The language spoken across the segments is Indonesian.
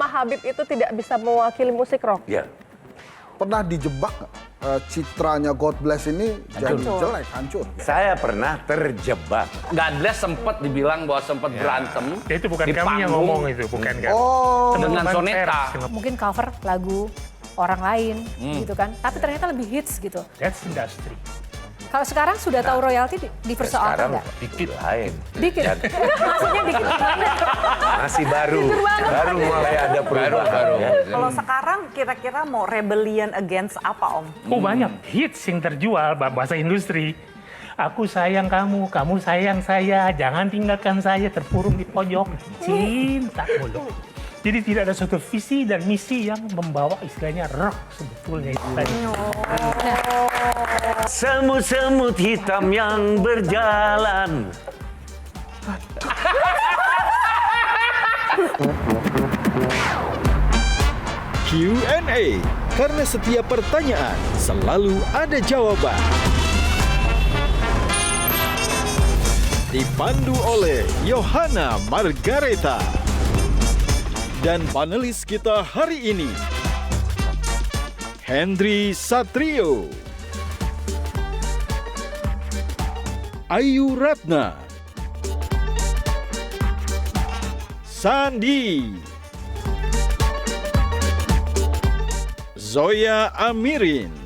nama Habib itu tidak bisa mewakili musik rock? Ya. Pernah dijebak nggak? Citranya God Bless ini jadi jelek, hancur. Saya pernah terjebak. God Bless sempat dibilang bahwa sempat berantem. Ya, itu bukan di kami yang panggung ngomong itu, bukan kami. Oh, dengan Teman-teman soneta. pers. Mungkin cover lagu orang lain gitu kan. Tapi ternyata lebih hits gitu. That's industry. Kalau sekarang sudah tahu royalti dipersoalkan Sekarang nggak? dikit lain. Dikit. Maksudnya dikit gimana? Masih baru mulai ada perubahan. Ya. Kalau sekarang kira-kira mau rebellion against apa, Om? Oh banyak hits yang terjual bahasa industri. Aku sayang kamu, kamu sayang saya, jangan tinggalkan saya terpuruk di pojok. Cinta mulu. Jadi tidak ada suatu visi dan misi yang membawa istilahnya rock sebetulnya itu tadi. Semut-semut hitam yang berjalan. Q&A, karena setiap pertanyaan selalu ada jawaban. Dipandu oleh Yohana Margareta. Dan panelis kita hari ini, Hendry Satrio, Ayu Ratna, Sandi, Zoya Amirin,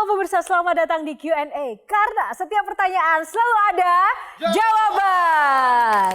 Pemirsa, selamat datang di Q&A. Karena setiap pertanyaan selalu ada jawaban.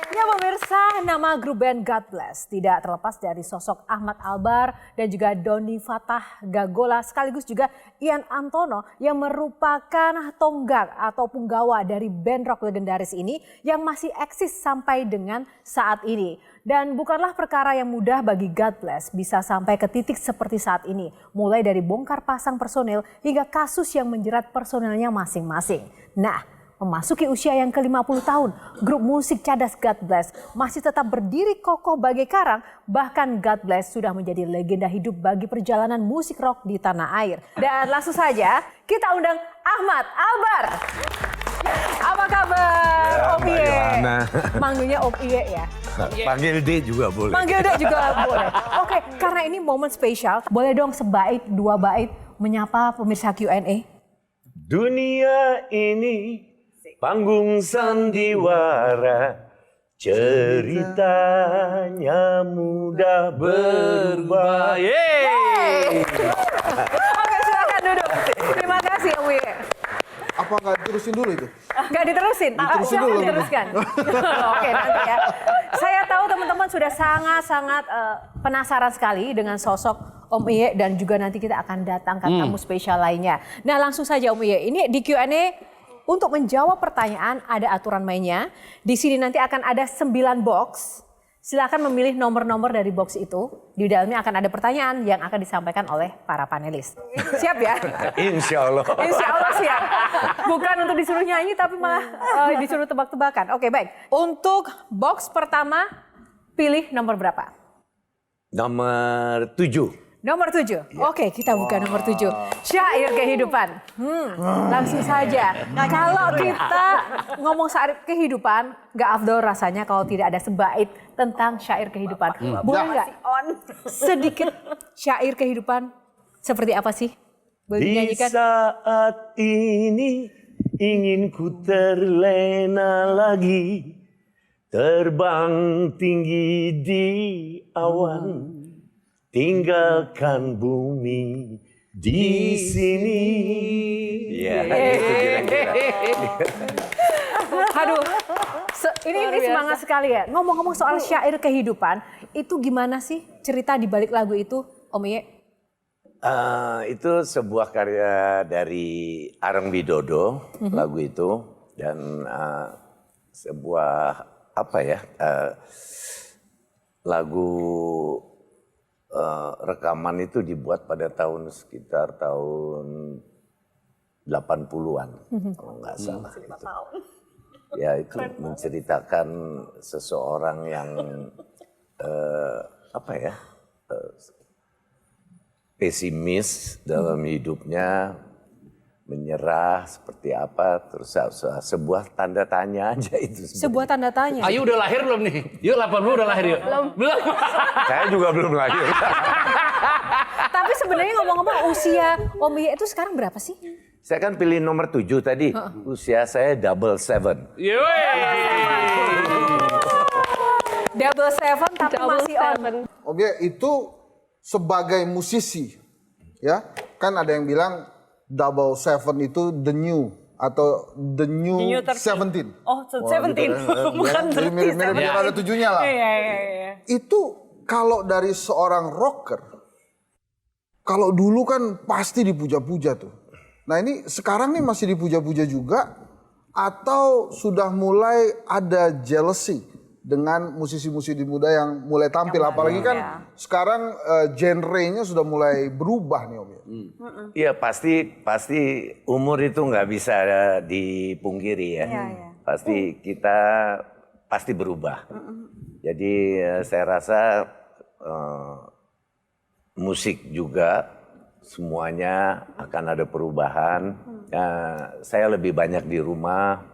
Ya pemirsa, nama grup band God Bless tidak terlepas dari sosok Ahmad Albar dan juga Doni Fatah Gagola sekaligus juga Ian Antono yang merupakan tonggak atau punggawa dari band rock legendaris ini yang masih eksis sampai dengan saat ini. Dan bukanlah perkara yang mudah bagi God Bless bisa sampai ke titik seperti saat ini. Mulai dari bongkar pasang personil hingga kasus yang menjerat personilnya masing-masing. Nah, memasuki usia yang ke-50 tahun, grup musik cadas God Bless masih tetap berdiri kokoh bagai karang. Bahkan God Bless sudah menjadi legenda hidup bagi perjalanan musik rock di tanah air. Dan langsung saja kita undang Ahmad Albar. Apa kabar Om Iye? Manggilnya Om Iye ya? Panggil D juga boleh. Panggil D juga boleh. Oke, karena ini momen spesial, boleh dong sebait, dua bait menyapa pemirsa Q&A? Dunia ini panggung sandiwara, ceritanya mudah berubah. Oke, silakan duduk. Terima kasih Om Iye. Apa nggak diterusin dulu itu? Nggak diterusin? Diterusin dulu. Diteruskan. Oke, nanti ya. Saya tahu teman-teman sudah sangat-sangat penasaran sekali dengan sosok Om Iye dan juga nanti kita akan datangkan tamu spesial lainnya. Nah langsung saja Om Iye, ini di Q&A untuk menjawab pertanyaan ada aturan mainnya. Di sini nanti akan ada 9 box. Silakan memilih nomor-nomor dari box itu. Di dalamnya akan ada pertanyaan yang akan disampaikan oleh para panelis. Siap ya? Insya Allah. Insya Allah siap. Bukan untuk disuruh nyanyi tapi malah disuruh tebak-tebakan. Oke baik. Untuk box pertama pilih nomor berapa? Nomor 7. Nomor 7. Oke, kita buka nomor 7. Syair kehidupan. Langsung saja. Nah, kalau kita ngomong syair kehidupan, nggak afdol rasanya kalau tidak ada sebait tentang syair kehidupan. Boleh nggak sedikit syair kehidupan seperti apa sih? Boleh Di dinyanyikan? saat ini ingin ku terlena lagi, terbang tinggi di awan, tinggalkan bumi di sini. Ya, itu kira-kira. Aduh, ini semangat sekali ya. Ngomong-ngomong soal syair kehidupan, itu gimana sih cerita di balik lagu itu, Om Iye? Itu sebuah karya dari Areng Widodo, lagu itu, dan sebuah lagu rekaman itu dibuat pada sekitar tahun 80-an, kalau nggak salah. Ya itu menceritakan seseorang yang pesimis dalam hidupnya, menyerah seperti apa, terus sebuah tanda tanya aja itu. Sebuah tanda tanya. Ayu udah lahir belum nih? Yuk 80 udah lahir yuk. Belum. Saya juga belum lahir. Tapi sebenarnya ngomong-ngomong usia Om Ye itu sekarang berapa sih? Saya kan pilih nomor 7 tadi. Usia saya double 7. Double 7 tapi masih on. Om Ye itu sebagai musisi, ya kan ada yang bilang double 7 itu the new atau the new 17. Oh, 17. Bukan 30. Mirip-mirip ada 7-nya lah. Iya. Itu kalau dari seorang rocker, kalau dulu kan pasti dipuja-puja tuh. Nah ini sekarang nih masih dipuja-puja juga atau sudah mulai ada jealousy dengan musisi-musisi muda yang mulai tampil, apalagi kan sekarang genre-nya sudah mulai berubah nih Om. Iya pasti umur itu nggak bisa dipungkiri ya. Pasti kita pasti berubah. Jadi saya rasa musik juga semuanya akan ada perubahan. Saya lebih banyak di rumah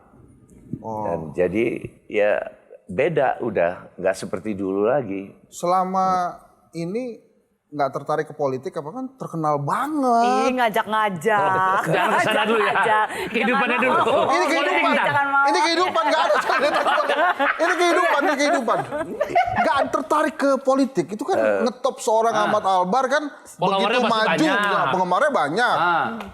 dan jadi ya beda, udah nggak seperti dulu lagi. Selama ini nggak tertarik ke politik apa kan terkenal banget. Ih, ngajak-ngajak. Jangan kesana dulu ya. Kehidupannya dulu. Ini kehidupan, ini kehidupan nggak ada. Ini kehidupan. Nggak tertarik ke politik itu kan ngetop seorang Ahmad Albar kan begitu maju, penggemarnya banyak.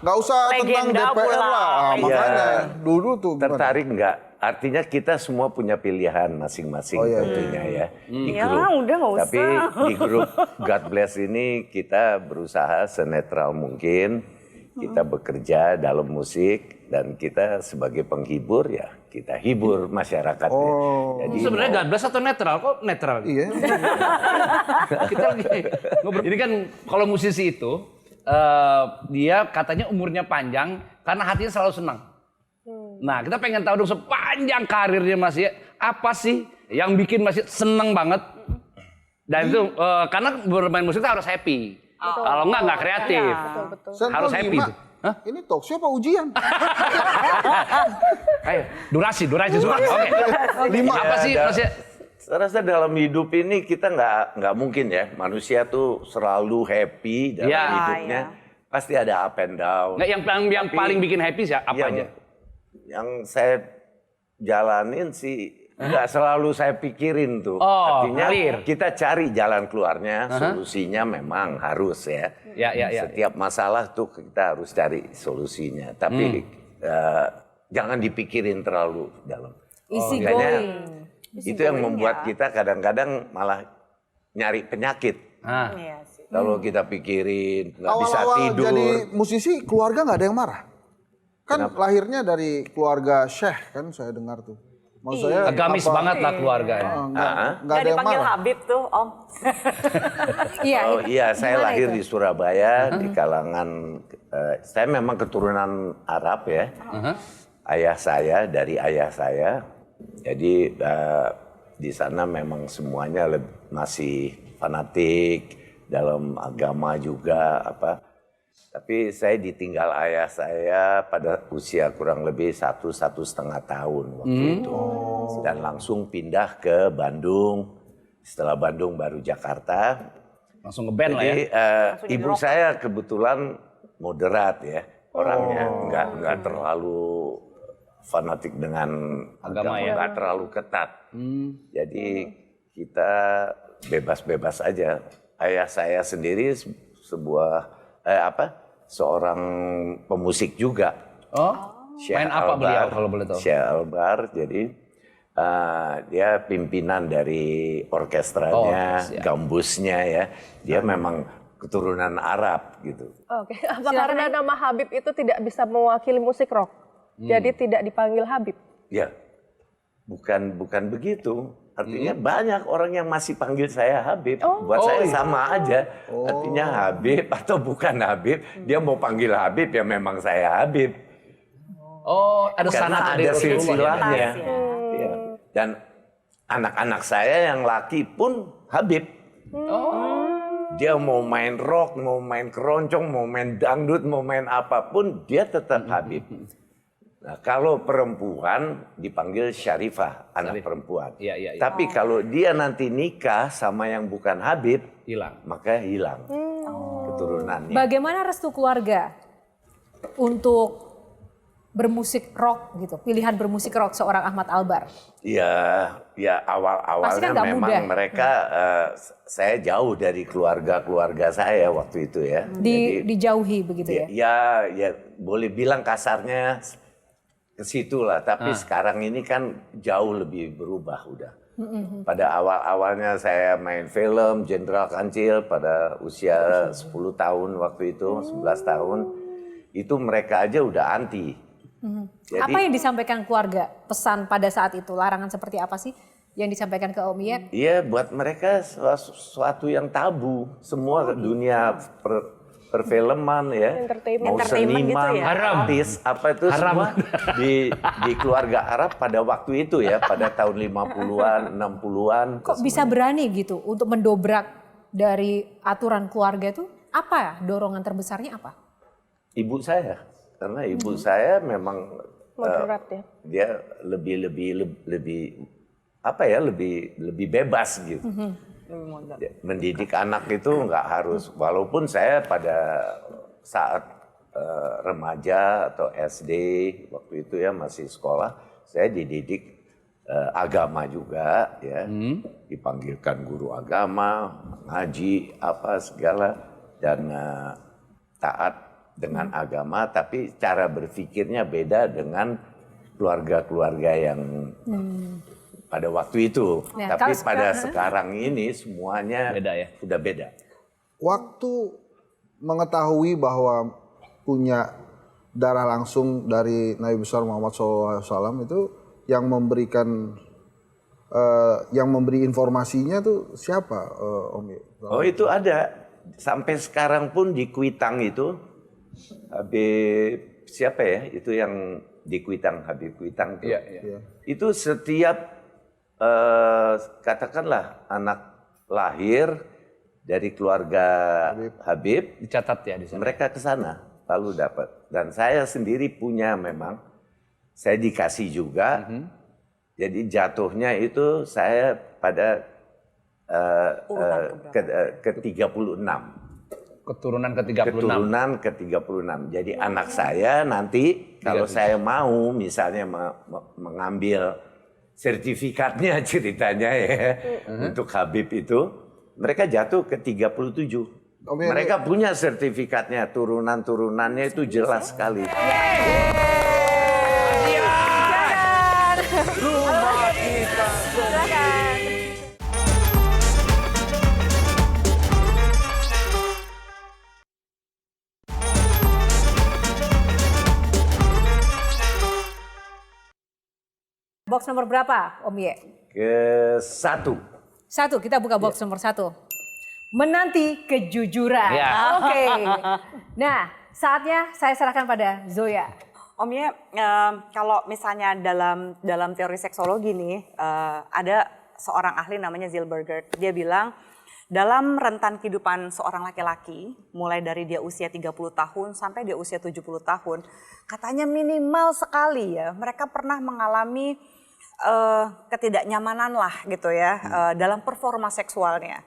Nggak usah tentang DPR lah, makanya dulu tuh. Tertarik nggak? Artinya kita semua punya pilihan masing-masing tentunya ya. Di grup. Udah nggak usah. Tapi di grup God Bless ini kita berusaha senetral mungkin. Kita bekerja dalam musik dan kita sebagai penghibur ya kita hibur masyarakat. Jadi Sebenarnya God Bless atau netral? Kok netral? Iya. Kita lagi ngobrol. Ini kan kalau musisi itu dia katanya umurnya panjang karena hatinya selalu senang. Nah kita pengen tahu dong sepanjang karirnya Mas Ye, apa sih yang bikin Mas Ye seneng banget? Dan itu karena bermain musik itu harus happy. Kalau enggak kreatif. Harus happy. Ini talk show apa ujian? Ayo, durasi semua. Oke. 5. Apa sih Mas Ye? Saya rasa dalam hidup ini kita nggak mungkin ya manusia tuh selalu happy dalam hidupnya. Pasti ada up and down. Nggak, yang paling bikin happy sih apa aja? Yang saya jalanin sih nggak selalu saya pikirin tuh. Artinya kita cari jalan keluarnya, solusinya memang harus ya. Setiap masalah tuh kita harus cari solusinya. Tapi jangan dipikirin terlalu dalam. Easy going. Itu yang membuat kita kadang-kadang malah nyari penyakit. Kalau kita pikirin nggak bisa tidur. Jadi musisi keluarga nggak ada yang marah. Kan lahirnya dari keluarga Syekh kan saya dengar tuh. Maksud saya agamis banget lah keluarganya. Nggak ada yang dipanggil marah. Habib tuh Om. Iya, saya lahir di Surabaya di kalangan saya memang keturunan Arab ya. Ayah saya dari ayah saya. Jadi di sana memang semuanya masih fanatik dalam agama juga apa. Tapi saya ditinggal ayah saya pada usia kurang lebih 1,5 tahun waktu itu. Dan langsung pindah ke Bandung. Setelah Bandung baru Jakarta. Langsung ngeband lah ya. Ibu saya kebetulan moderat ya. Orangnya nggak terlalu fanatik dengan agama ya. Nggak terlalu ketat. Jadi kita bebas-bebas aja. Ayah saya sendiri seorang pemusik juga. Main apa beliau kalau boleh tahu? Syekh Albar, jadi dia pimpinan dari orkestranya, gambusnya ya. Dia memang keturunan Arab gitu. Oke, apa karena nama Habib itu tidak bisa mewakili musik rock? Jadi tidak dipanggil Habib? Ya, bukan begitu. Artinya banyak orang yang masih panggil saya Habib. Buat saya sama aja. Artinya Habib atau bukan Habib, dia mau panggil Habib ya memang saya Habib. Ada karena ada silsilahnya. Ya. Dan anak-anak saya yang laki pun Habib. Dia mau main rock, mau main keroncong, mau main dangdut, mau main apapun, dia tetap Habib. Nah, kalau perempuan dipanggil Syarifah, anak perempuan. Iya. Tapi kalau dia nanti nikah sama yang bukan Habib, Hilang. maka hilang keturunannya. Bagaimana restu keluarga untuk bermusik rock gitu, pilihan bermusik rock seorang Ahmad Albar? Ya Pasti awal-awalnya kan nggak memang mudah. mereka, saya jauh dari keluarga saya waktu itu ya. Dijauhi begitu ya? Ya boleh bilang kasarnya ke situ lah. Tapi sekarang ini kan jauh lebih berubah udah. Pada awal-awalnya saya main film Jenderal Kancil pada usia 10 tahun waktu itu, 11 tahun. Itu mereka aja udah anti. Jadi, Apa yang disampaikan keluarga? Pesan pada saat itu, larangan seperti apa sih yang disampaikan ke Om Iyek? iya, buat mereka sesuatu yang tabu. Semua dunia perfilman ya, mau Entertainment gitu seniman, ya? artis, apa itu semua di keluarga Arab pada waktu itu ya, pada tahun 50-an, 60-an. Kok bisa berani gitu untuk mendobrak dari aturan keluarga itu? Apa ya dorongan terbesarnya apa? Ibu saya, karena ibu saya memang Moderat ya. dia lebih apa ya, lebih bebas gitu. Mendidik anak itu nggak harus, walaupun saya pada saat remaja atau SD waktu itu ya masih sekolah, saya dididik agama juga ya, dipanggilkan guru agama, ngaji apa segala, dan taat dengan agama, tapi cara berpikirnya beda dengan keluarga-keluarga yang pada waktu itu. Ya, Tapi kalau pada sekarang ini semuanya Beda ya? sudah beda. Waktu mengetahui bahwa punya darah langsung dari Nabi besar Muhammad SAW itu yang memberikan yang memberi informasinya tuh siapa, Om Iyek? Oh, itu ada. Sampai sekarang pun di Kuitang itu Habib siapa ya? Itu yang di Kuitang, Habib Kuitang tuh. Iya. Itu setiap katakanlah anak lahir dari keluarga Habib, Dicatat ya di sana. mereka ke sana lalu dapat. Dan saya sendiri punya memang, saya dikasih juga. Jadi jatuhnya itu saya pada ke-36. Keturunan ke-36. Keturunan ke-36. Jadi anak saya nanti kalau saya mau misalnya mengambil sertifikatnya ceritanya ya untuk Habib itu, mereka jatuh ke-37. Mereka punya sertifikatnya, turunan-turunannya itu jelas sekali. Rumah kita. Box nomor berapa, Om Iyek? Ke-1. 1, kita buka box nomor 1. Menanti kejujuran. Ya. Oke. Nah, saatnya saya serahkan pada Zoya. Om Iyek, kalau misalnya dalam teori seksologi nih, ada seorang ahli namanya Zilberger. Dia bilang, dalam rentan kehidupan seorang laki-laki, mulai dari dia usia 30 tahun sampai dia usia 70 tahun, katanya minimal sekali ya, mereka pernah mengalami ketidaknyamanan lah gitu ya, dalam performa seksualnya.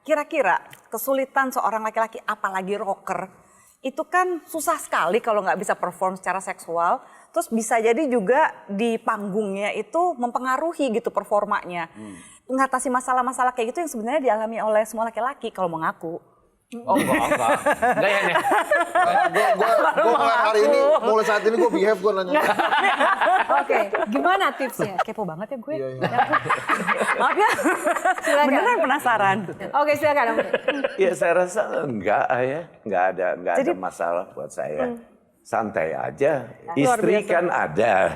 Kira-kira kesulitan seorang laki-laki, apalagi rocker, itu kan susah sekali kalau nggak bisa perform secara seksual. Terus bisa jadi juga di panggungnya itu mempengaruhi gitu performanya. Mengatasi masalah-masalah kayak gitu yang sebenarnya dialami oleh semua laki-laki kalau mengaku. Oh enggak. Enggak ya nih. Gue mulai hari ini, mulai saat ini gue behave, gue nanya. Oke, gimana tipsnya? Kepo banget ya gue. Iya. Maaf ya. Silakan. Beneran penasaran. Oke, silakan Om Iyek. Ya saya rasa enggak ya, enggak ada masalah buat saya. Santai aja. Istri kan ada.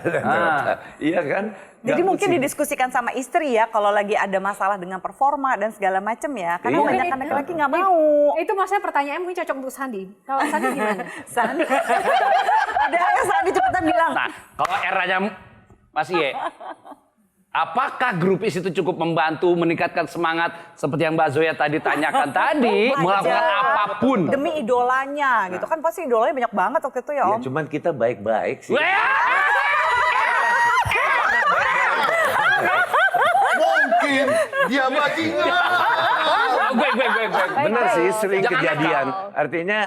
Iya kan? Jadi Nggak mungkin mesti- didiskusikan sama istri ya kalau lagi ada masalah dengan performa dan segala macam ya. Karena Iya. banyak laki-laki nggak mau. Itu maksudnya pertanyaan mungkin cocok untuk Sandi. Kalau Sandi gimana? Sandi. Ada ya Sandi cepetan bilang. Nah, kalau era-nya Mas Iyek, Apakah grupis itu cukup membantu meningkatkan semangat seperti yang Mbak Zoya tadi tanyakan tadi, melakukan apapun? Demi idolanya gitu kan, pasti idolanya banyak banget waktu itu ya Ya Om. cuman kita baik-baik sih. Mungkin dia bajingan. Gue. Bener sih, sering Jangan kejadian. nakal. Artinya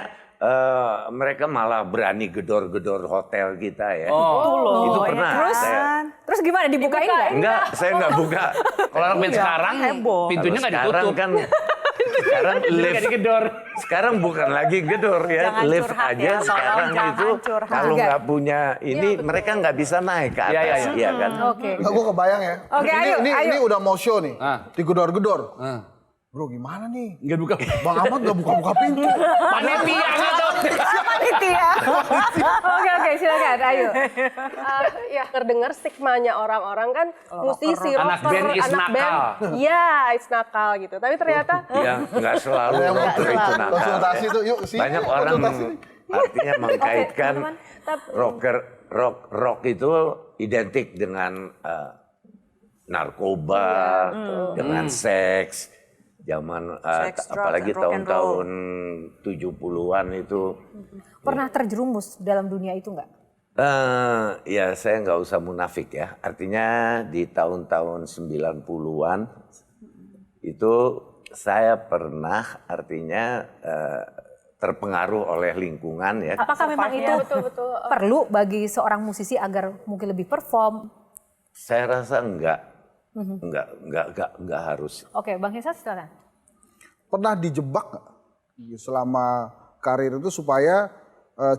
mereka malah berani gedor-gedor hotel kita ya. Oh. Itu pernah. Terus, saya- terus gimana dibukain nggak? Enggak, saya nggak buka. Kalau anak band sekarang heboh. pintunya nggak Kalau ditutup. sekarang sekarang Nggak lift. digedor. Sekarang bukan lagi gedor ya, Jangan lift curhat aja ya, tolong sekarang jangan itu curhat. kalau nggak punya ini mereka nggak bisa naik ke Iya, atas, iya. iya kan? Oke. Nah, gue kebayang ya. Oke, ayo, ini ayo. udah mau show nih. Digedor-gedor. Ah. Bro gimana nih? Nggak buka. Bang Ahmad gak buka-buka pintu. Panitia nggak tahu. Panitia. Oke, silakan, ayo. Ya terdengar stigmanya orang-orang kan musisi, Anak rocker, band is nakal. Iya, it's nakal gitu. Tapi ternyata Ya nggak selalu Yang rocker itu nakal. konsultasi tuh, yuk sini. Banyak orang konsultasi. artinya mengkaitkan teman-teman, rock itu identik dengan narkoba, dengan seks, zaman Sex, drugs, apalagi and rock and tahun-tahun 70-an itu. Pernah terjerumus dalam dunia itu nggak? Ya saya nggak usah munafik ya. Artinya di tahun-tahun 90-an itu saya pernah artinya terpengaruh oleh lingkungan ya. Apakah memang itu betul-betul perlu bagi seorang musisi agar mungkin lebih perform? Saya rasa enggak harus. Oke, Bang Hesa silakan. Pernah dijebak nggak selama karir itu supaya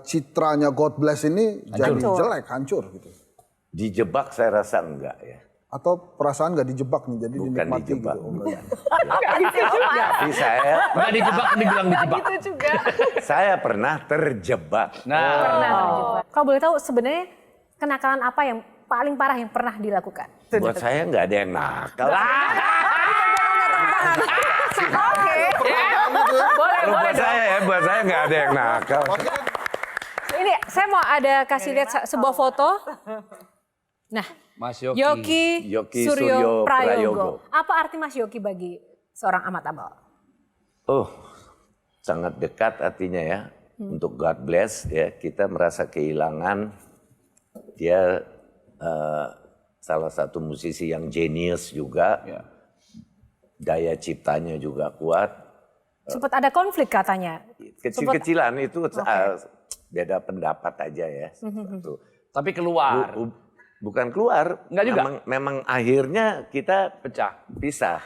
citranya God Bless ini jadi jelek, hancur gitu? Dijebak saya rasa enggak ya. Atau perasaan nggak dijebak nih, jadi Bukan dinikmati dijebak. gitu? Tapi saya Nggak dijebak, dibilang dijebak. itu juga. saya pernah terjebak. Nah, Pernah terjebak. Kalau boleh tahu sebenarnya kenakalan apa yang paling parah yang pernah dilakukan? Buat saya nggak ada yang nakal. Kalau buat saya nggak ada yang nakal. Ini saya mau ada kasih lihat sebuah foto. Nah, Mas Yoki. Yoki Suryo Suryo Prayogo. Prayogo. Apa arti Mas Yoki bagi seorang Ahmad Albal? Oh, sangat dekat artinya ya. Untuk God Bless ya, kita merasa kehilangan dia salah satu musisi yang jenius juga. Ya. Daya ciptanya juga kuat. Sempat ada konflik katanya. Kecil-kecilan itu beda pendapat aja ya. Satu. Tapi keluar. Bukan keluar. Enggak juga? Memang akhirnya kita pisah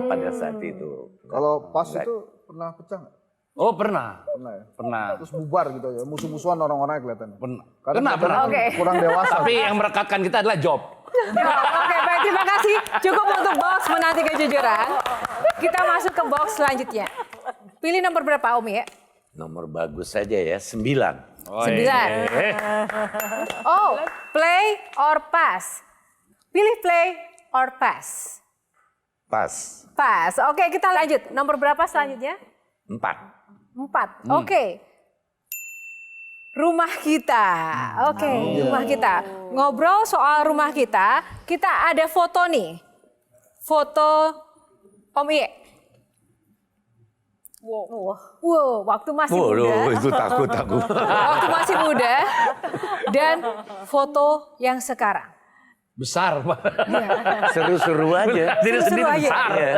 pada saat itu. Kalau pas Enggak. itu pernah pecah nggak? Oh pernah. Pernah ya? Pernah. Terus bubar gitu ya, musuh-musuhan orang-orang kelihatan. Pernah. Karena Pernah. Oke. kurang dewasa. Tapi yang merekatkan kita adalah job. Oke, baik, terima kasih. Cukup untuk box menanti kejujuran. Kita masuk ke box selanjutnya. Pilih nomor berapa Om ya? Nomor bagus saja ya, 9. 9. Oh, play or pass? Pilih play or pass? Pas. Pass. Oke, kita lanjut. Nomor berapa selanjutnya? 4. 4. Oke. Rumah kita. Oke, rumah kita. Ngobrol soal rumah kita ada foto nih. Foto Om Iye. Wow, waktu masih muda. Waduh, itu takut aku. Waktu masih muda. Dan foto yang sekarang. Besar, Pak. Seru-seru aja. Diri sendiri Seru-seru aja. besar. Iya.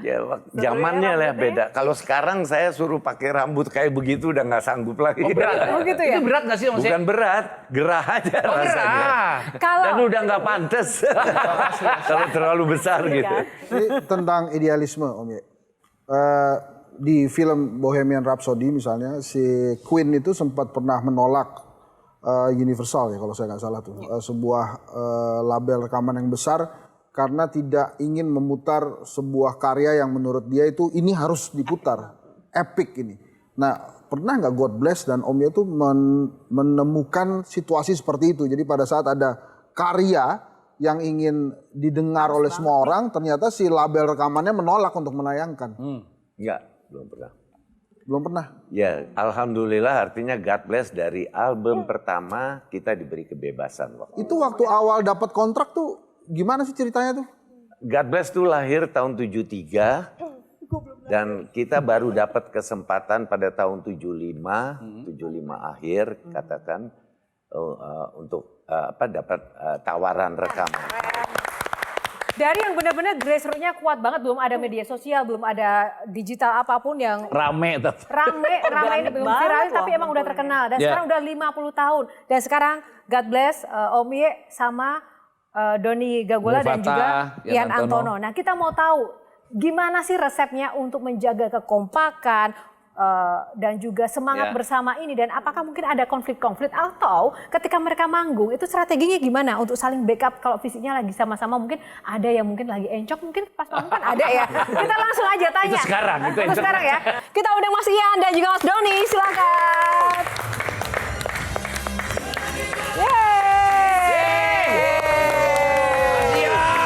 Ya, zamannya lah beda. Kalau sekarang saya suruh pakai rambut kayak begitu udah nggak sanggup lagi. Oh, berat. Oh gitu ya? Itu berat nggak sih Om? Bukan berat, gerah aja rasanya. Gerah. Kalau Dan udah nggak pantas kalau terlalu besar gitu. Ini tentang idealisme Om Ye. Di film Bohemian Rhapsody misalnya, si Queen itu sempat pernah menolak Universal ya kalau saya nggak salah tuh. Sebuah label rekaman yang besar karena tidak ingin memutar sebuah karya yang menurut dia itu ini harus diputar. Epic ini. Nah pernah nggak God Bless dan Om Ye itu menemukan situasi seperti itu. Jadi pada saat ada karya yang ingin didengar oleh semua orang, ternyata si label rekamannya menolak untuk menayangkan. Enggak, belum pernah. Belum pernah. Ya, alhamdulillah artinya God Bless dari album pertama kita diberi kebebasan waktu. Itu waktu awal dapat kontrak tuh gimana sih ceritanya tuh? God Bless tuh lahir tahun 73 dan kita baru dapat kesempatan pada tahun 75 akhir katakan untuk dapat tawaran rekaman. Dari yang benar-benar grassroots-nya kuat banget, belum ada media sosial, belum ada digital apapun yang Rame tuh. rame ini belum banget viral, loh tapi emang udah terkenal. Dan Ya. sekarang udah 50 tahun. Dan sekarang God Bless, Om Ye sama Doni Gagola dan Fata, juga Ian Ian Antono. Antono. Nah kita mau tahu gimana sih resepnya untuk menjaga kekompakan dan juga semangat Ya. bersama ini, dan apakah mungkin ada konflik-konflik atau ketika mereka manggung itu strateginya gimana untuk saling backup kalau fisiknya lagi sama-sama, mungkin ada yang mungkin lagi encok, mungkin pas manggung kan ada ya. Kita langsung aja tanya. Itu sekarang, itu encok. sekarang ya. Kita undang Mas Ian dan juga Mas Doni, silakan.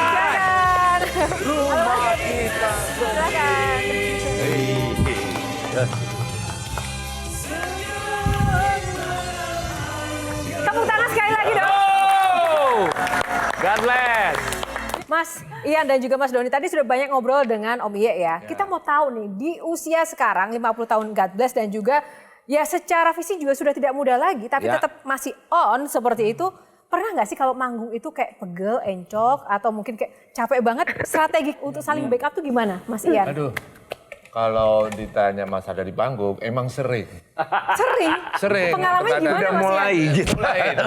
Silakan. Rumah kita. Silakan. Tepuk tangan sekali lagi dong. Oh! God bless. Mas Ian dan juga Mas Doni tadi sudah banyak ngobrol dengan Om Iye ya. Kita mau tahu nih, di usia sekarang 50 tahun God Bless dan juga ya secara fisik juga sudah tidak muda lagi, tapi Ya. tetap masih on seperti itu. Pernah nggak sih kalau manggung itu kayak pegel, encok, atau mungkin kayak capek banget, strategi untuk saling backup tuh gimana Mas Ian? Aduh, kalau ditanya masalah di panggung, emang sering. Sering? Sering. Pengalamannya gimana Udah Mas mulai Ian? gitu.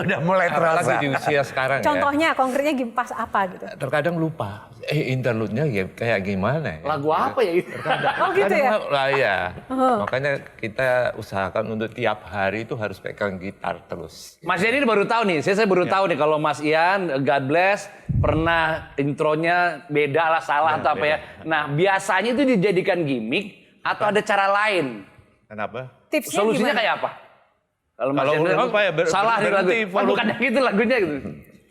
Udah mulai terasa. Apalagi di usia sekarang ya. Contohnya konkretnya pas apa gitu? Terkadang lupa. Interlude-nya ya kayak gimana ya. Lagu apa ya itu? Oh gitu ya? Lah ya. Makanya kita usahakan untuk tiap hari itu harus pegang gitar terus. Mas Ian ini baru tahu nih, saya baru tahu nih kalau Mas Ian, God Bless, pernah intronya beda lah, salah atau apa ya. Nah biasanya itu dijadikan gimmick atau ada cara lain? Kenapa? Tipsnya Solusinya gimana? kayak apa? Kalau Mas Kalau Ian bilang, apa ya, salah nih lagu. berhenti Oh, volume. bukan yang gitu lagunya gitu.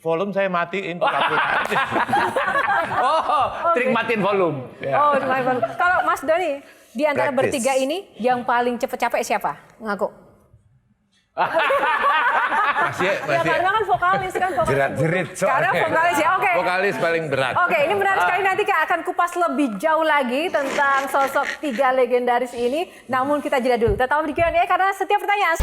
Volume saya matiin tuh lagunya. Oh, trik matiin volume. Oh, kalau Mas Doni, di antara Practice. bertiga ini yang paling cepet capek siapa? Ngaku. Masih, Ya karena kan vokalis kan. Jerat-jerit Sekarang soalnya. vokalis ya, oke. vokalis paling berat. Oke, ini menarik sekali, nanti kita akan kupas lebih jauh lagi tentang sosok tiga legendaris ini. Namun kita jeda dulu. Tetap di Q&A karena setiap pertanyaan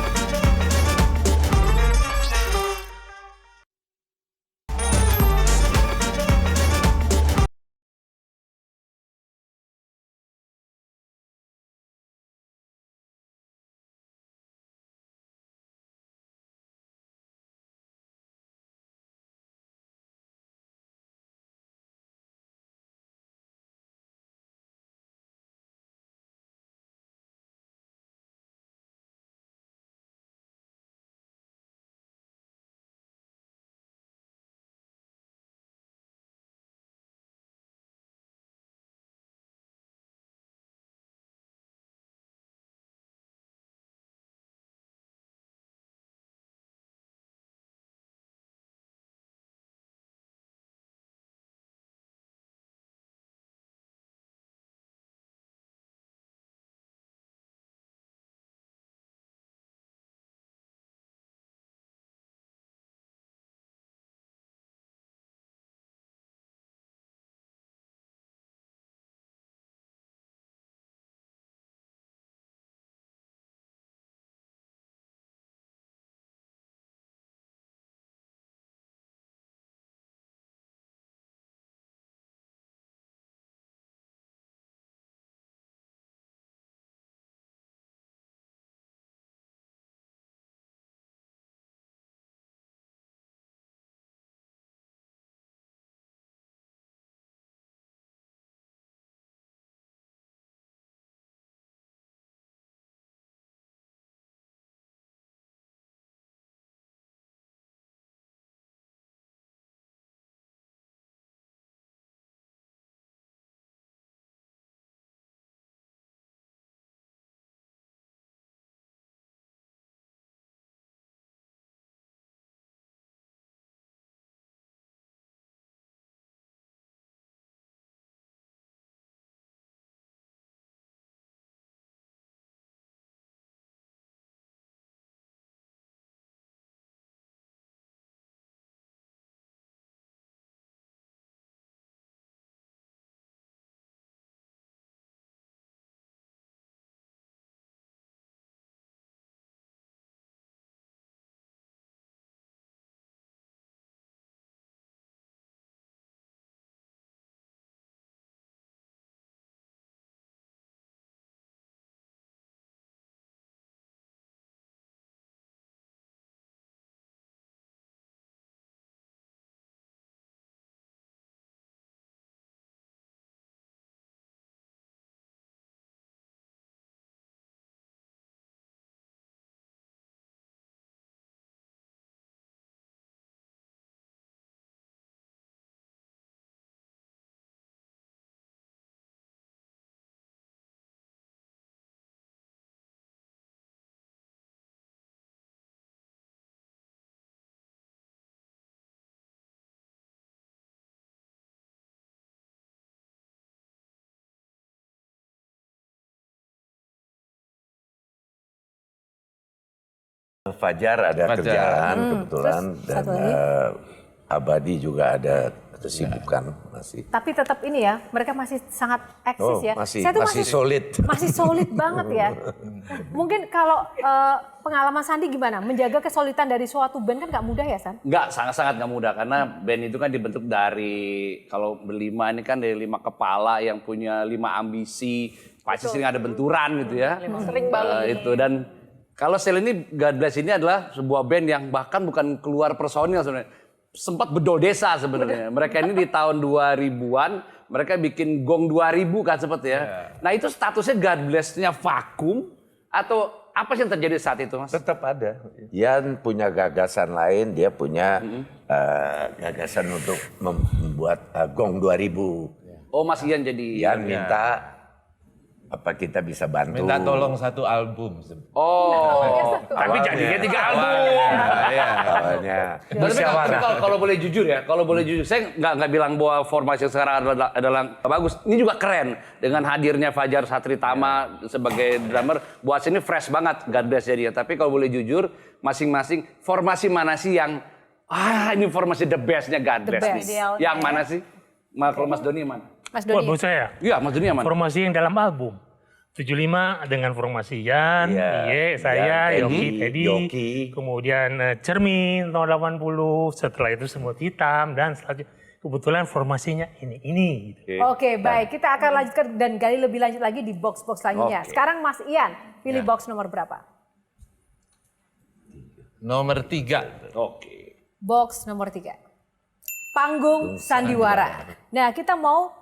Fajar ada Fajar. kerjaan kebetulan Terus, dan satu lagi? Abadi juga ada kesibukan masih. Tapi tetap ini ya, mereka masih sangat eksis ya. Masih Saya tuh masih solid. Masih solid banget ya. Mungkin kalau pengalaman Sandi gimana? Menjaga kesolidan dari suatu band kan nggak mudah ya, San? Enggak, sangat-sangat nggak mudah karena band itu kan dibentuk dari kalau berlima ini kan dari 5 kepala yang punya 5 ambisi, pasti sering ada benturan gitu ya. Sering banget. Itu dan kalau Sel ini God Bless ini adalah sebuah band yang bahkan bukan keluar personil sebenarnya. Sempat bedo desa sebenarnya. Mereka ini di tahun 2000-an mereka bikin Gong 2000 kan sempat ya. Nah, itu statusnya God Bless-nya vakum atau apa sih yang terjadi saat itu, Mas? Tetap ada. Dia punya gagasan lain, dia punya gagasan untuk membuat Gong 2000. Oh, Mas Ian jadi Ian minta apa kita bisa bantu. Minta tolong satu album. Oh, tapi jadinya 3 album. Awalnya. Tapi kalau boleh jujur ya, kalau boleh jujur, saya nggak bilang bahwa formasi yang sekarang adalah bagus. Ini juga keren dengan hadirnya Fajar Satritama sebagai drummer. Buat sini fresh banget, God Bless jadi ya. Tapi kalau boleh jujur, masing-masing formasi mana sih yang ini formasi the bestnya God The Bless best. nih? Yang mana sih? Kalau Mas Doni mana? Mas Buat Doni. saya, Iya, Mas Doni yang mana? formasi yang dalam album. 75 dengan formasi Yan, Iya, Iye, saya, Yan, Teddy, Yoki. kemudian Cermin tahun 80, setelah itu semut hitam dan selanjutnya kebetulan formasinya ini. Gitu. Oke, baik. Kita akan lanjutkan dan gali lebih lanjut lagi di box-box selanjutnya. Oke. Sekarang Mas Ian, pilih box nomor berapa? Nomor 3. Oke. Box nomor 3. Panggung Sandiwara. Nah, kita mau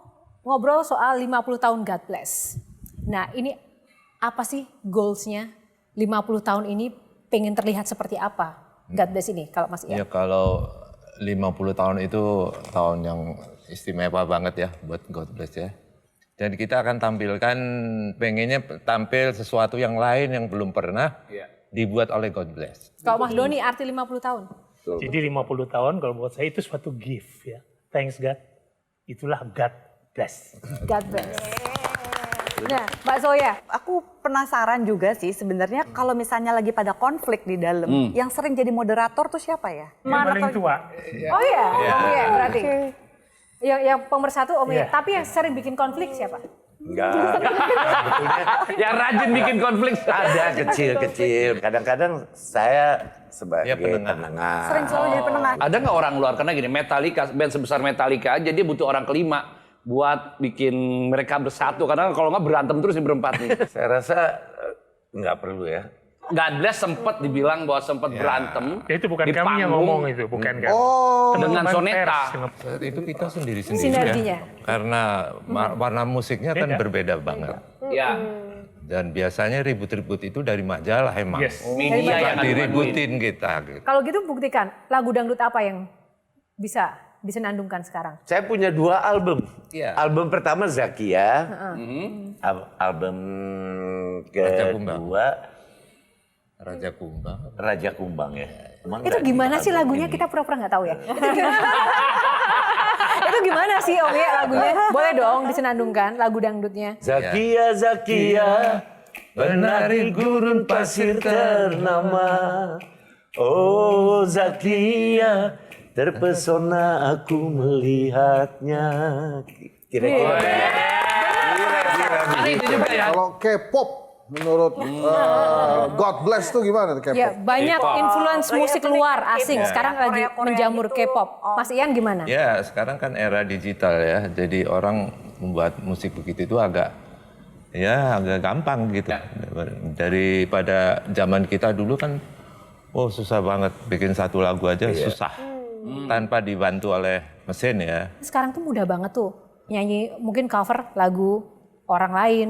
ngobrol soal 50 tahun God Bless. Nah, ini apa sih goals-nya? 50 tahun ini pengen terlihat seperti apa God Bless ini kalau Mas Ian? Ya kalau 50 tahun itu tahun yang istimewa banget ya buat God Bless ya. Dan kita akan tampilkan, pengennya tampil sesuatu yang lain yang belum pernah dibuat oleh God Bless. Kalau Mas Doni arti 50 tahun? Jadi 50 tahun kalau buat saya itu suatu gift ya. Thanks God. Itulah God Bless. God Bless. Nah, Mbak Zoya, Aku penasaran juga sih sebenarnya kalau misalnya lagi pada konflik di dalam, yang sering jadi moderator tuh siapa ya? Yang paling tua. oh iya, Om Iya berarti. Yang pemersatu Om Iya. Iya. Tapi yang sering bikin konflik siapa? Enggak. Yang rajin bikin konflik. Ada kecil-kecil. Kadang-kadang saya sebagai Ya, penengah. penengah. Sering selalu jadi penengah. Ada nggak orang luar karena gini Metallica, band sebesar Metallica aja dia butuh orang kelima buat bikin mereka bersatu karena kalau nggak berantem terus nih berempat nih. Saya rasa nggak perlu ya. God Bless sempat dibilang bahwa sempat berantem. Ya, itu bukan di kami yang panggung ngomong itu, bukan kami. Oh, dengan Teman-teman Soneta. pers. Saat itu kita sendiri-sendiri Sinerginya. ya. Karena warna musiknya kan Beda. berbeda banget. Ya, Dan biasanya ribut-ribut itu dari majalah emang. Yes. media Bukan yang ngaduin. diributin kita gitu. Kalau gitu buktikan lagu dangdut apa yang bisa disenandungkan sekarang? Saya punya 2 album. Iya. Album pertama Zakia. Album Raja Kumbang. kedua Raja Kumbang. Raja Kumbang ya. Emang Itu nggak gimana di sih album lagunya? ini. Kita pura-pura nggak tahu ya. Itu gimana sih Om Iya lagunya? Boleh dong disenandungkan lagu dangdutnya. Zakia, Zakia, penari gurun pasir ternama. Oh Zakia, terpesona aku melihatnya. Kira-kira. Ada itu juga ya. kalau K-pop menurut God Bless tuh gimana K-pop? Ya, banyak influence musik luar asing. Sekarang lagi Korea-Korea menjamur gitu. K-pop. Mas Ian gimana? Ya sekarang kan era digital ya. Jadi orang membuat musik begitu itu agak gampang gitu. Daripada zaman kita dulu kan susah banget bikin satu lagu aja susah. Tanpa dibantu oleh mesin ya. Sekarang tuh mudah banget tuh nyanyi mungkin cover lagu orang lain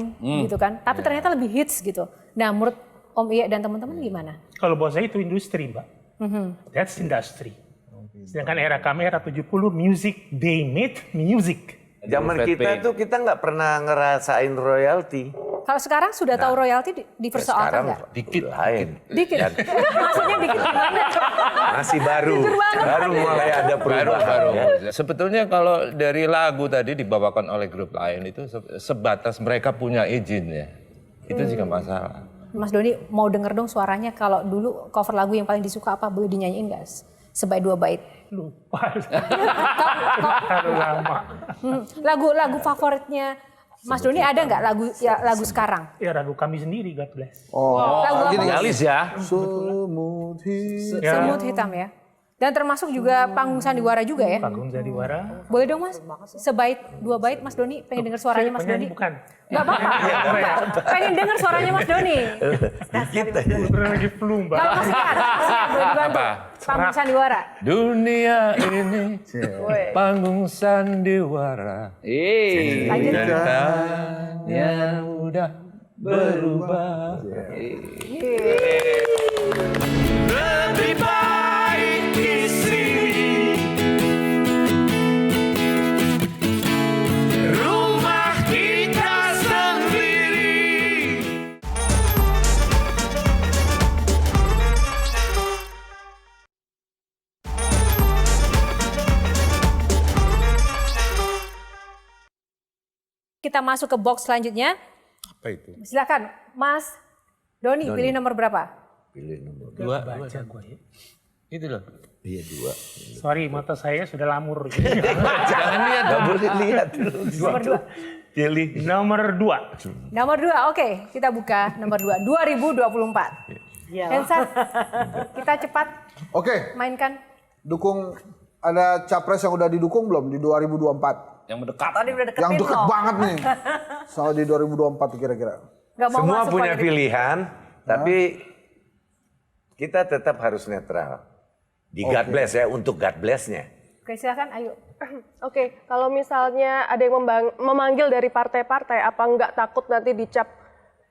gitu kan. Tapi ternyata lebih hits gitu. Nah menurut Om Iya dan teman-teman gimana? Kalau buat saya itu industri, Mbak. That's industry. Sedangkan era kami era 70 music, they made music. Zaman kita tuh kita nggak pernah ngerasain royalti. Kalau sekarang sudah tahu royalti dipersoalkan Sekarang nggak? dikit lain. Dikit. Maksudnya dikit gimana? Masih baru. Baru mulai ada perubahan. Baru. Ya. Sebetulnya kalau dari lagu tadi dibawakan oleh grup lain itu sebatas mereka punya izin ya. Itu juga masalah. Mas Doni mau denger dong suaranya kalau dulu cover lagu yang paling disuka apa? Boleh dinyanyiin gak? Sebaik 2 bait. Lupa. Terlalu lama. Lagu favoritnya Mas Doni ada nggak lagu sekarang? Ya lagu kami sendiri, God bless. Lagu gini, apa? Alis ya. Semut hitam. Semut hitam ya. Dan termasuk juga panggung sandiwara juga ya. Panggung Sandiwara. Boleh dong Mas? Sebaik 2 bait Mas Doni, pengen denger suaranya Mas Doni. Bukan. Gak apa-apa. Pengen denger suaranya Mas Doni. Bener lagi flu, Mbak. Kalau Mas Ian, Apa? panggung sandiwara. Dunia ini panggung sandiwara. Lanjut. Katanya udah berubah. Lebih baik di sini. Rumah kita sendiri. Kita masuk ke box selanjutnya. Apa itu? Silakan Mas Doni, pilih nomor berapa? Pilih nomor Dua. Baca gue ya. Itu loh. iya 2. Sorry, mata saya sudah lamur. Jangan lihat. Nggak boleh lihat dulu. Nomor 2. Pilih. Nomor 2. Nomor 2, oke. Kita buka nomor 2, 2024. Hensa, kita cepat Oke, mainkan. dukung ada capres yang udah didukung belum di 2024? Yang mendekat. Tadi udah deketin Yang deket loh. banget nih. Sama di 2024 tuh kira-kira. Gak mau Semua masuk punya politik. pilihan, tapi kita tetap harus netral. Di God bless ya, untuk God bless-nya. Oke, silakan, ayo. Oke, kalau misalnya ada yang memanggil dari partai-partai, apa nggak takut nanti dicap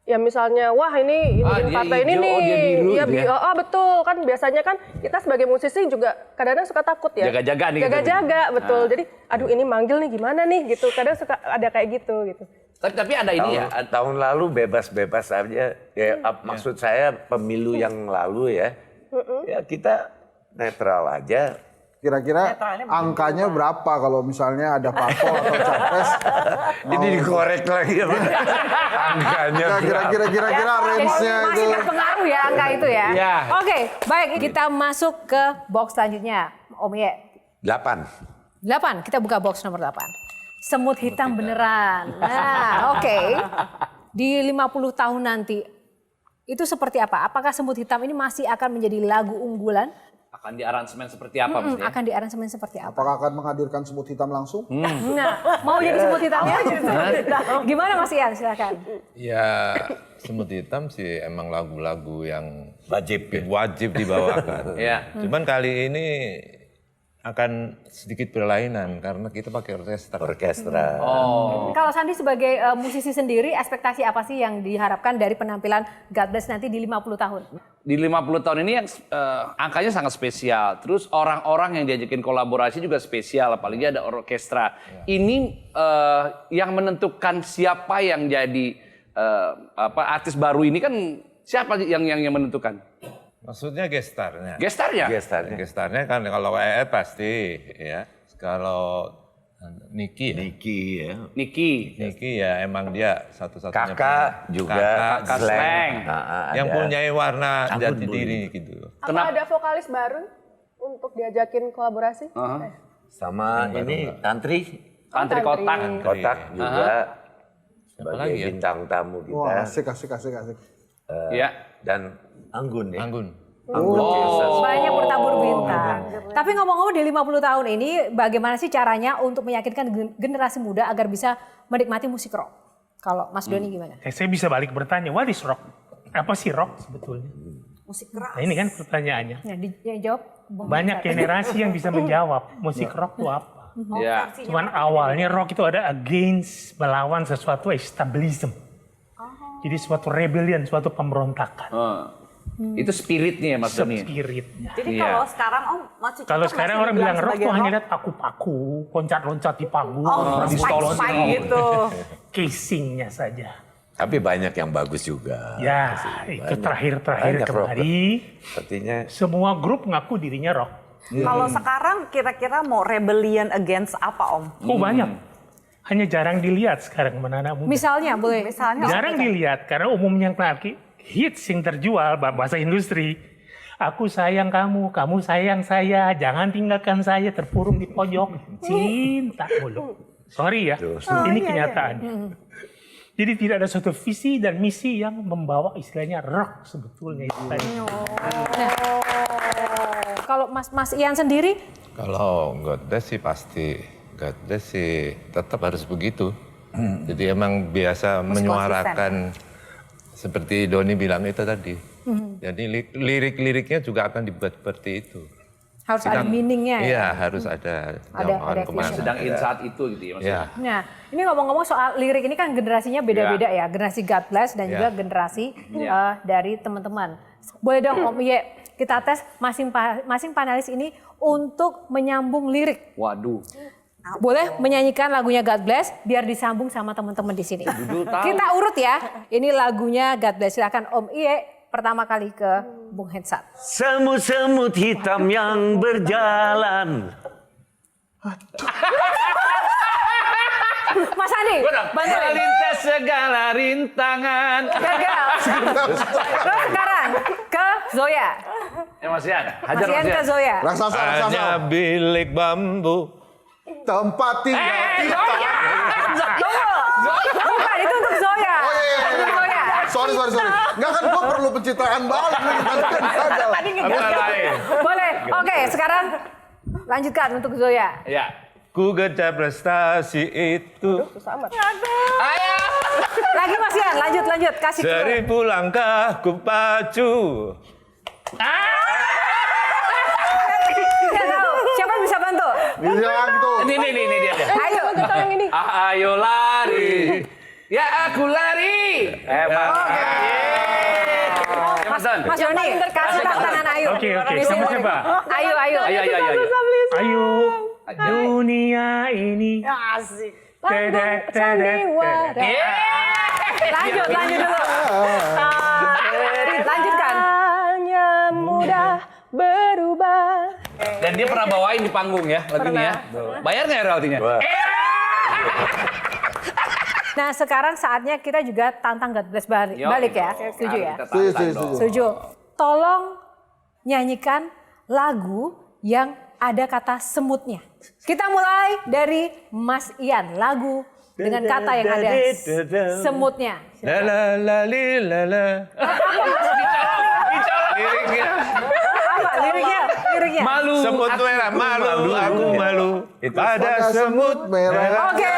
ya misalnya, wah ini dia partai ini hijau, nih, oh dia biru iya, gitu ya. betul kan biasanya kan kita sebagai musisi juga kadang-kadang suka takut ya. Jaga-jaga nih. Jaga-jaga, betul. Jadi, aduh ini manggil nih gimana nih gitu. Kadang suka ada kayak gitu. Tapi ada ini ya. Tahun lalu bebas-bebas aja. Ya, maksud saya pemilu yang lalu ya, ya kita netral aja. Kira-kira angkanya berapa kalau misalnya ada parpol atau capres? Ini dikorek lagi ya, Pak. Angkanya berapa? Kira-kira range-nya itu. Masih berpengaruh ya angka itu ya. Iya. Oke, baik kita masuk ke box selanjutnya. Om Ye. 8. 8, kita buka box nomor 8. Semut hitam beneran. Nah, oke. Di 50 tahun nanti, itu seperti apa? Apakah semut hitam ini masih akan menjadi lagu unggulan? Akan di aransemen seperti apa maksudnya? Akan di aransemen seperti apa? Apakah akan menghadirkan semut hitam langsung? Nah, mau jadi semut hitam ya? Gimana Mas Ian, silakan. Ya semut hitam sih emang lagu-lagu yang Wajib. wajib dibawakan. Iya. Cuman kali ini akan sedikit berlainan karena kita pakai orkestra. Orkestra. Kalau Sandi sebagai musisi sendiri, ekspektasi apa sih yang diharapkan dari penampilan God Bless nanti di 50 tahun? Di 50 tahun ini yang angkanya sangat spesial. Terus orang-orang yang diajakin kolaborasi juga spesial, apalagi ada orkestra. Ini yang menentukan siapa yang jadi artis baru ini kan siapa yang menentukan? Maksudnya gestarnya. Gestarnya? Gestarnya kan kalau EE pasti ya. Kalau Niki ya. Niki Ya emang dia satu-satunya. Kakak juga. Kakak Slang. Yang punya warna jati diri gitu. Apa ada vokalis baru untuk diajakin kolaborasi? Sama ini Tantri. Tantri Kotak. Kotak juga. Siapa Sebagai lagi ya? bintang tamu kita. Wah, asik. Ya. Dan Anggun ya. Anggun. Banyak bertabur bintang. Tapi ngomong-ngomong di 50 tahun ini, bagaimana sih caranya untuk meyakinkan generasi muda agar bisa menikmati musik rock? Kalau Mas Doni gimana? Saya bisa balik bertanya, what is rock? Apa sih rock sebetulnya? Musik keras. Nah ini kan pertanyaannya. Yang jawab Bung Banyak Bentar. generasi yang bisa menjawab musik rock itu apa. Ya. Cuman awalnya rock itu ada against, melawan sesuatu establishment. Jadi suatu rebellion, suatu pemberontakan. Itu spiritnya ya Mas Doni. Spiritnya. Jadi Iya. kalau sekarang Om masih Kalau cocok sekarang nggak sih orang dibilang bilang rock sebagai tuh hanya lihat paku-paku, loncat-loncat di panggung, di spike gitu. casingnya saja. Tapi banyak yang bagus juga. Ya, itu terakhir-terakhir Banyak kembali. Sepertinya Semua grup ngaku dirinya rock. Kalau sekarang kira-kira mau rebellion against apa Om? Oh banyak. Hanya jarang dilihat sekarang mana-mana muda. Misalnya boleh. Misalnya Jarang dilihat karena umumnya yang hits yang terjual bahasa industri. Aku sayang kamu, kamu sayang saya, jangan tinggalkan saya terpurung di pojok, cinta mulu. Sorry ya, ini kenyataan. Jadi tidak ada suatu visi dan misi yang membawa istilahnya rock sebetulnya itu tadi. Kalau Mas Ian sendiri, Kalau God Bless sih pasti, God Bless sih tetap harus begitu. Jadi emang biasa menyuarakan seperti Doni bilang itu tadi. Jadi lirik-liriknya juga akan dibuat seperti itu. harus ada meaningnya ya. Iya, harus ada jangkauan kemana. Sedang in saat itu gitu ya maksudnya. Iya. Nah, ini ngomong-ngomong soal lirik ini kan generasinya beda-beda ya. Generasi God Bless dan juga generasi dari teman-teman. Boleh dong Om Iye, kita tes masing panelis ini untuk menyambung lirik. Waduh. Boleh menyanyikan lagunya God Bless biar disambung sama teman-teman di sini. Kita urut ya. Ini lagunya God Bless. Silakan Om Iye pertama kali ke Bung Hensat. Semut-semut hitam yang berjalan. Mas Andi, bantu. Melintas segala rintangan. Gagal. Terus sekarang ke Zoya. Mas Ian, hajar Mas Ian Mas ke Ian. Zoya. Raksasa. Hanya bilik bambu. Tempat tinggal kita. Bukan, itu untuk Zoya. Oh iya. Untuk Zoya. Sorry. Enggak kan gue perlu pencitraan balik nih. Tadi ngegagal. Boleh. Oke, sekarang lanjutkan untuk Zoya. Ya. Ku gecap prestasi itu. Lagi Mas Ian, lanjut. Kasih clue. 1000 langkah ku pacu. Tidak tahu. Siapa yang bisa bantu? Bisa gitu. Ini dia. Ayo. Yang ini. Ayo lari. Ya aku lari. Mas Doni, kasih tantangan Ayu. Oke, siapa? Ayo. Ayo. Ayo, dunia ini. Asik. Lanjut dulu. Lanjutkan. Hanya mudah berubah. Dan dia pernah bawain di panggung ya lagu ini ya. Bayar nggak royaltinya? Nah, sekarang saatnya kita juga tantang God Bless balik ya. Setuju ya? Setuju. Setuju. Tolong nyanyikan lagu yang ada kata semutnya. Kita mulai dari Mas Ian. Lagu dengan kata yang ada semutnya. La la la li la la. Liriknya. Apa liriknya? Malu. Semut merah, malu, aku malu. Pada semut merah. Oke.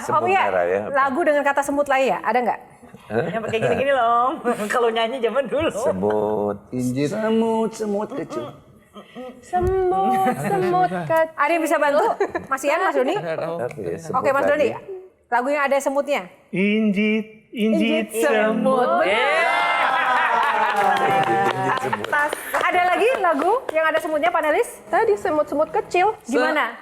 Semut Om Iya, merah ya. lagu dengan kata semut lain ya? Ada nggak? Yang pakai gini-gini loh. Kalau nyanyi zaman dulu. Semut. Injit. Semut kecil. Semut kecil. Ada yang bisa bantu? Mas Ian, Mas Doni? Tapi ya, semut Oke, Mas Doni. lagi. Lagu yang ada semutnya. Injit semut. Ada lagi lagu yang ada semutnya panelis? Tadi semut-semut kecil. Gimana?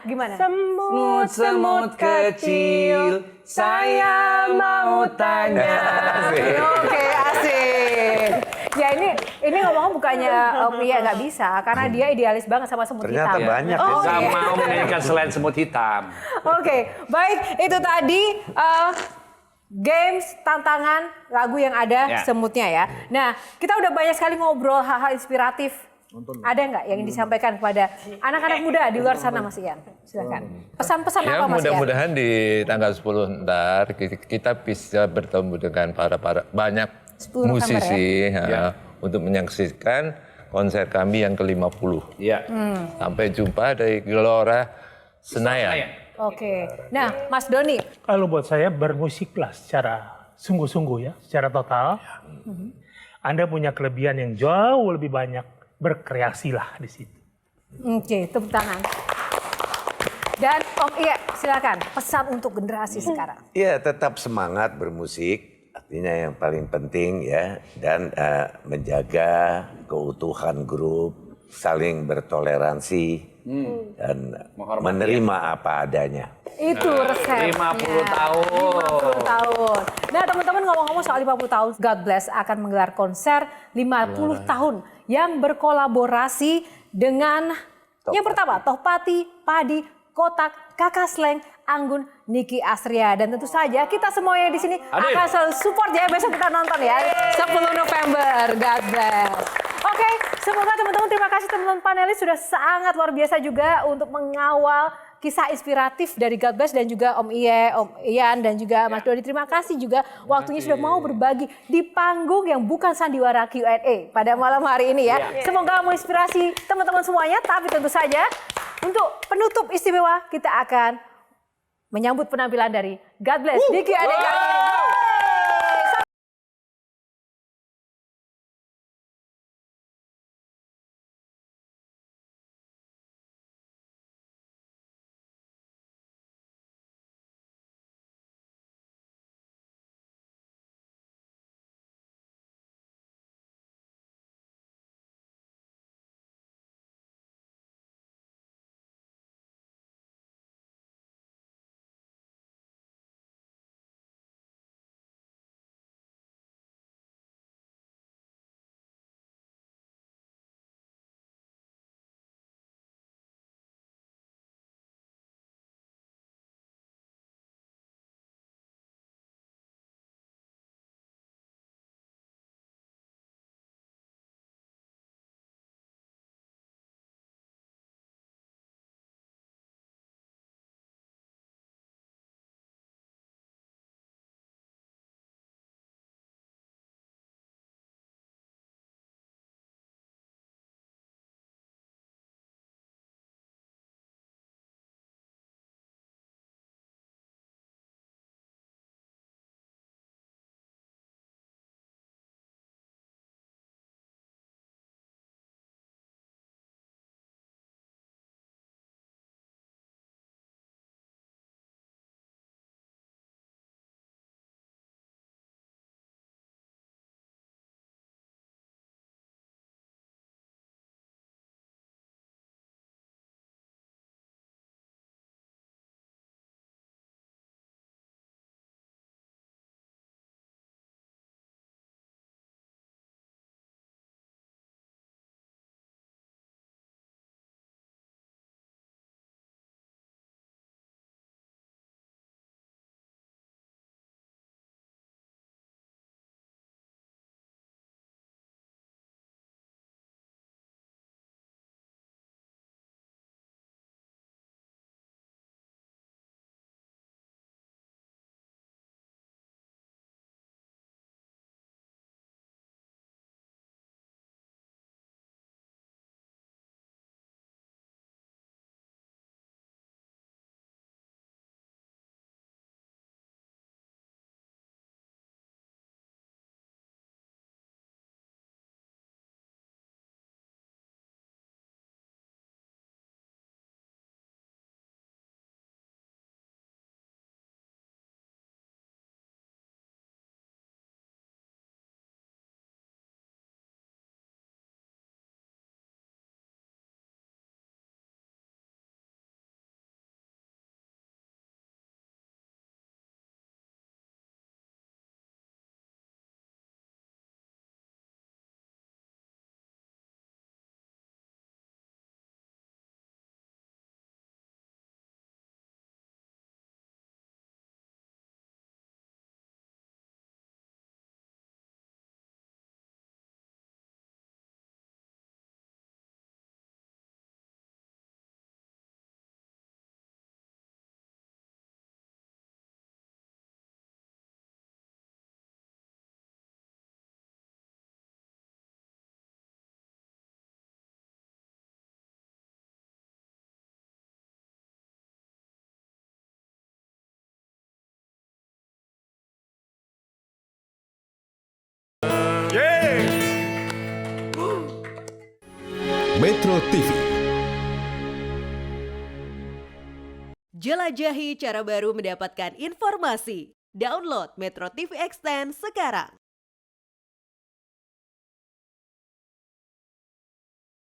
Semut kecil. Saya mau tanya. Oke, asik. Ya ini ngomong bukannya Om Iya nggak bisa, karena dia idealis banget sama semut Ternyata hitam. banyak ya. Gak mau menyanyikan selain semut hitam. Oke, baik itu tadi games tantangan lagu yang ada semutnya ya. Nah, kita udah banyak sekali ngobrol hal-hal inspiratif. Ada nggak yang disampaikan kepada anak-anak muda di luar sana, Mas Ian? Silakan. Pesan-pesan Ya apa, Mas Ian? mudah-mudahan di tanggal 10 ntar kita bisa bertemu dengan para banyak 10 musisi untuk menyaksikan konser kami yang ke-50. Iya. Sampai jumpa dari Gelora Senayan. Oke. Nah, Mas Doni, Kalau buat saya bermusiklah secara sungguh-sungguh ya, secara total. Anda punya kelebihan yang jauh lebih banyak, berkreasilah di situ. oke, tepuk tangan. Dan Om Iya, silakan pesan untuk generasi sekarang. Iya, tetap semangat bermusik. Artinya yang paling penting ya. Dan menjaga keutuhan grup, saling bertoleransi. Dan menerima apa adanya. Itu resepnya. 50 tahun. 50 tahun. Nah, teman-teman ngomong-ngomong soal 50 tahun, God Bless akan menggelar konser 50 tahun yang berkolaborasi dengan yang pertama, Tohpati, Padi, Kotak, Kakak Sleng, Anggun, Niki Astria. Dan tentu saja kita semua yang di sini Hadir. akan selalu support ya. Besok kita nonton ya, 10 November. God bless. Oke, semoga teman-teman, terima kasih teman-teman panelis sudah sangat luar biasa juga untuk mengawal kisah inspiratif dari God Bless dan juga Om Iye, Om Ian dan juga Mas Dodi. Terima kasih juga waktunya sudah mau berbagi di panggung yang bukan sandiwara Q&A pada malam hari ini ya. Semoga menginspirasi teman-teman semuanya, tapi tentu saja untuk penutup istimewa kita akan menyambut penampilan dari God Bless di Q&A kali ini. Metro TV. Jelajahi cara baru mendapatkan informasi. Download Metro TV Extend sekarang.